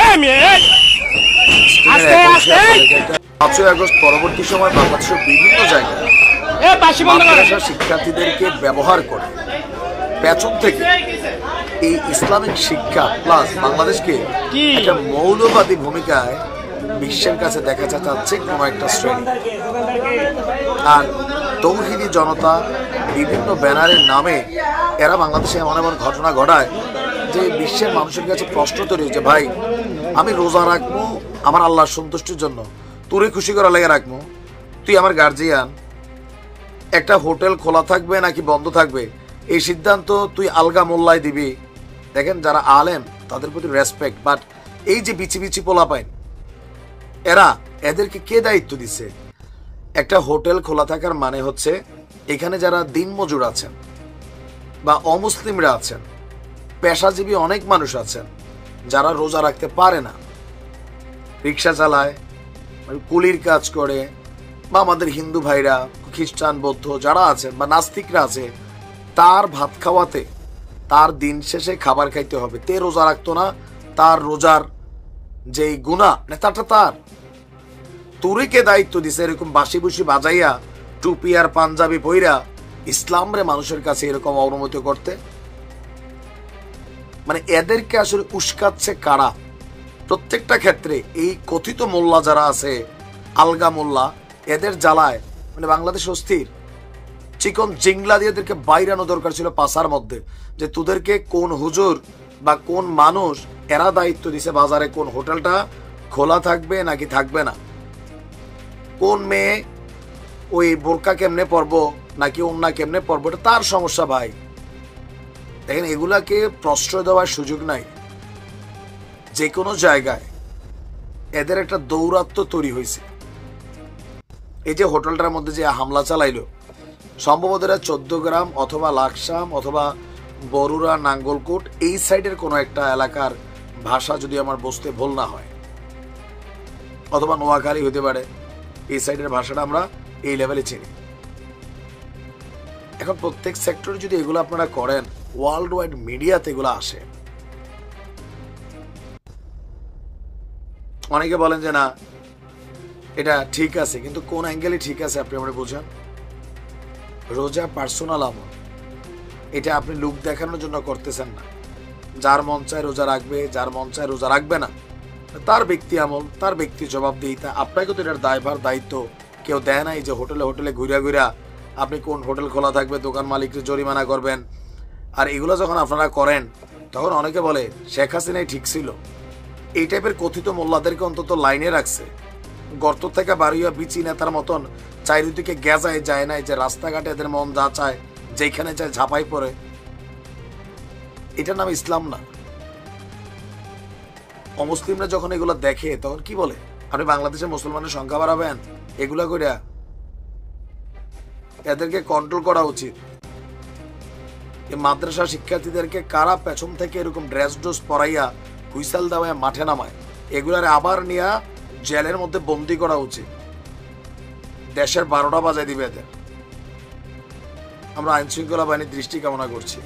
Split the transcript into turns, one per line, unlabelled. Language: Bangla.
5ই আগস্ট পরবর্তী সময় বাংলাদেশের বিভিন্ন জায়গায় মাদ্রাসা শিক্ষার্থীদেরকে ব্যবহার করে পেছন থেকে এই ইসলামিক শিক্ষা প্লাস বাংলাদেশকে একটা মৌলবাদী ভূমিকায় বিশ্বের কাছে দেখাতে চাচ্ছে কোনো একটা শ্রেণী। আর তৌহিদি জনতা বিভিন্ন ব্যানারের নামে এরা বাংলাদেশে এমন এমন ঘটনা ঘটায় যে বিশ্বের মানুষের কাছে প্রশ্ন তৈরি হয়েছে, ভাই আমি রোজা রাখবো আমার আল্লাহর সন্তুষ্টির জন্য, তোরে খুশি করা লেগে রাখবো, তুই আমার গার্জিয়ান, একটা হোটেল খোলা থাকবে নাকি বন্ধ থাকবে এই সিদ্ধান্ত তুই আলগা মোল্লায় দিবি। দেখেন যারা আলেম তাদের প্রতি রেসপেক্ট, বাট এই যে বিচি বিচি পোলাপাইন এদেরকে কে দায়িত্ব দিছে? একটা হোটেল খোলা থাকার মানে হচ্ছে এখানে যারা দিনমজুর আছেন বা অমুসলিমরা আছেন, পেশাজীবী অনেক মানুষ আছেন যারা রোজা রাখতে পারে না, রিক্সা চালায়, কুলির কাজ করে, বা আমাদের হিন্দু ভাইরা, খ্রিস্টান, বৌদ্ধ যারা আছেন বা নাস্তিকরা আছে, তার ভাত খাওয়াতে তার দিন শেষে খাবার খাইতে হবে। তে রোজা রাখতো না, তার রোজার যেই গুনাহ নেতাটা তার, তুরিকে দায়িত্ব দিছে এরকম বাসি বুসি বাজাইয়া টুপি আর পাঞ্জাবি পইরা ইসলাম রে মানুষের কাছে এরকম অবনমিত করতে? মানে এদেরকে আসলে উস্কাচ্ছে কারা? প্রত্যেকটা ক্ষেত্রে এই কথিত মোল্লা যারা আছে, আলগা মোল্লা, এদের জ্বালায় মানে বাংলাদেশ অস্থির। চিকন জিংলা দিয়ে এদেরকে বাইরানো দরকার ছিল পাশার মধ্যে, যে তোদেরকে কোন হুজুর বা কোন মানুষ এরা দায়িত্ব দিছে বাজারে কোন হোটেলটা খোলা থাকবে নাকি থাকবে না, কোন মেয়ে ওই বোরকা কেমনে পরবো নাকি ওন্না কেমনে পরবো, এটা তার সমস্যা ভাই। দেখেন এগুলাকে প্রশ্রয় দেওয়ার সুযোগ নাই। যে কোনো জায়গায় এদের একটা দৌরাত্ম্য তৈরি হয়েছে। এই যে হোটেলটার মধ্যে যে হামলা চালাইলো, সম্ভবত এরা 14 গ্রাম অথবা লাকসাম অথবা বরুড়া, নাঙ্গলকোট এই সাইডের কোনো একটা এলাকার ভাষা যদি আমার বুঝতে ভুল না হয়, অথবা নোয়াখালী হতে পারে, এই সাইডের ভাষাটা আমরা এই লেভেলে চিনি। এখন প্রত্যেক সেক্টরে যদি এগুলো আপনারা করেন, ওয়ার্ল্ড ওয়াইড মিডিয়াতে এগুলো আসে। অনেকে বলেন যে না এটা ঠিক আছে, কিন্তু কোন অ্যাঙ্গেলে ঠিক আছে আপনি আমরা বোঝান। রোজা পার্সোনাল আমল, এটা আপনি লুক দেখানোর জন্য করতেছেন না। যার মন চায় রোজা রাখবে, যার মন চায় রোজা রাখবে না, তার ব্যক্তি আমল, তার ব্যক্তি জবাবদিহিতা। আপনাকে তো এটার দায়ভার দায়িত্ব কেউ দেয় নাই যে হোটেলে হোটেলে ঘুরা ঘুরা আপনি কোন হোটেল খোলা থাকবে দোকান মালিককে জরিমানা করবেন। আর এগুলো যখন আপনারা করেন তখন অনেকে বলে শেখ হাসিনাই ঠিক ছিল। এই টাইপের কথিত মোল্লাদেরকে অন্তত লাইনে রাখছে, গর্ত থেকে বাড়িয়া বিচি নেতার মতন চারিদিকে গেজায় যায় নাই যে রাস্তাঘাটে এদের মন যা চায় যেখানে চায় ঝাঁপাই পড়ে। এটার নাম ইসলাম না। অমুসলিমরা যখন এগুলো দেখে তখন কি বলে, আপনি বাংলাদেশে মুসলমানের সংখ্যা বাড়াবেন এগুলা কইরা? এদেরকে কন্ট্রোল করা উচিত। এই মাদ্রাসা শিক্ষার্থীদেরকে কারা পেছন থেকে এরকম ড্রেস ড্রেস পরাইয়া হুইসাল দেওয়া মাঠে নামায়, এগুলার আবার নিয়ে জেলের মধ্যে বন্দি করা উচিত। দেশের 12টা বাজায় দিবে এদের। আমরা আইন শৃঙ্খলা বাহিনীর দৃষ্টি কামনা করছি।